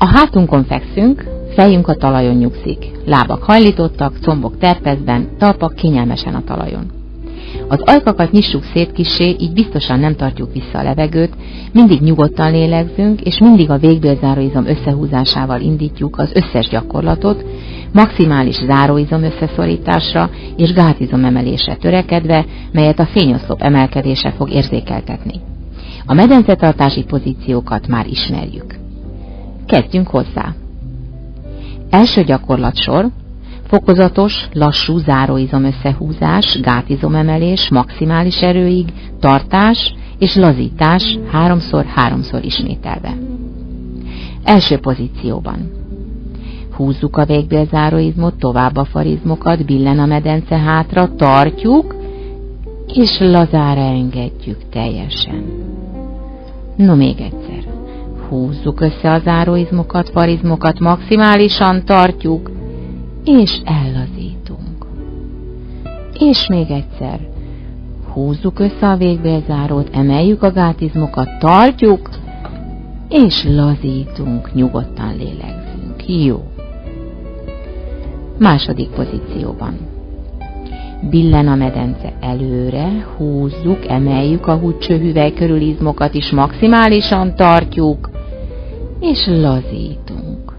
A hátunkon fekszünk, fejünk a talajon nyugszik, lábak hajlítottak, combok terpezben, talpak kényelmesen a talajon. Az ajkakat nyissuk szét kissé, így biztosan nem tartjuk vissza a levegőt, mindig nyugodtan lélegzünk, és mindig a végbélzáróizom összehúzásával indítjuk az összes gyakorlatot, maximális záróizom összeszorításra és gátizom emelésre törekedve, melyet a fényoszlop emelkedése fog érzékeltetni. A medencetartási pozíciókat már ismerjük. Kezdjünk hozzá. Első gyakorlatsor, fokozatos, lassú záróizom összehúzás, gátizomemelés maximális erőig, tartás és lazítás 3x3-szor ismételve. Első pozícióban. Húzzuk a végbélzáróizmot, tovább a farizmokat, billen a medence hátra, tartjuk, és lazára engedjük teljesen. No, még egyszer. Húzzuk össze a záróizmokat, farizmokat, maximálisan tartjuk, és ellazítunk. És még egyszer. Húzzuk össze a végbélzárót, emeljük a gátizmokat, tartjuk, és lazítunk, nyugodtan lélegzünk. Jó. Második pozícióban. Billen a medence előre, húzzuk, emeljük a húdcsőhüvely körül izmokat is, maximálisan tartjuk, és lazítunk.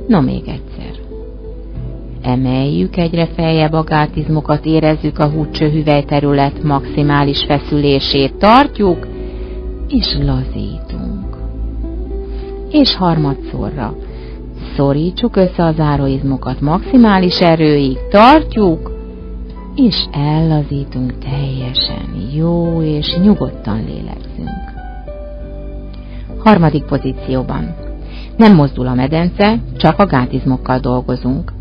No, még egyszer. Emeljük egyre feljebb a gátizmokat, érezzük a húdcsőhüvely terület maximális feszülését, tartjuk, és lazítunk. És harmadszorra. Szorítsuk össze a záróizmokat maximális erőig, tartjuk, és ellazítunk teljesen. Jó, és nyugodtan lélegzünk. Harmadik pozícióban. Nem mozdul a medence, csak a gátizmokkal dolgozunk.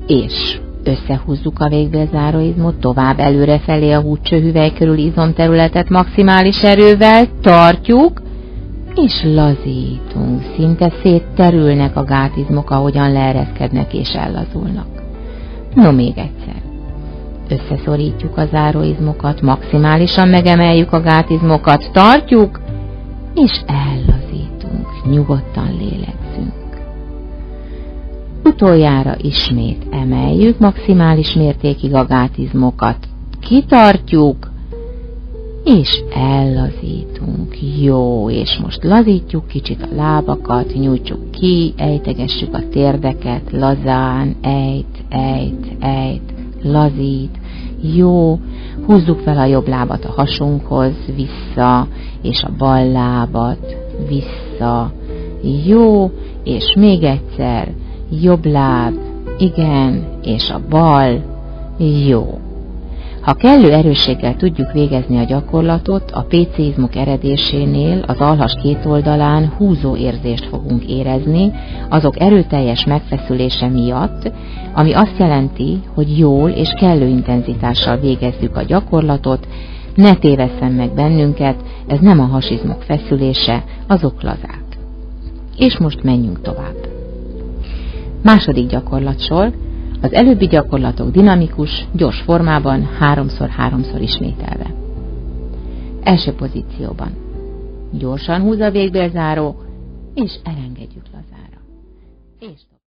És összehúzzuk a végbélzáróizmot, tovább előrefelé a húdcsőhüvely körül izomterületet maximális erővel, tartjuk, és lazítunk. Szinte szétterülnek a gátizmok, ahogyan leereszkednek és ellazulnak. No, még egyszer. Összeszorítjuk a záróizmokat, maximálisan megemeljük a gátizmokat, tartjuk, és ellazítunk. Nyugodtan lélegzünk. Utoljára ismét emeljük maximális mértékig a gátizmokat, kitartjuk, és ellazítunk. Jó, és most lazítjuk kicsit a lábakat, nyújtsuk ki, ejtegessük a térdeket, lazán, ejt, lazít. Jó, húzzuk fel a jobb lábat a hasunkhoz, vissza, és a bal lábat, vissza. Jó, és még egyszer, jobb láb, igen, és a bal, jó. Ha kellő erősséggel tudjuk végezni a gyakorlatot, a PC izmok eredésénél az alhas két oldalán húzó érzést fogunk érezni, azok erőteljes megfeszülése miatt, ami azt jelenti, hogy jól és kellő intenzitással végezzük a gyakorlatot, ne tévesszen meg bennünket, ez nem a hasizmok feszülése, azok lazák. És most menjünk tovább. Második gyakorlatsor. Az előbbi gyakorlatok dinamikus, gyors formában 3x3-szor ismételve. Első pozícióban. Gyorsan húz a végbélzáró, és elengedjük lazára. És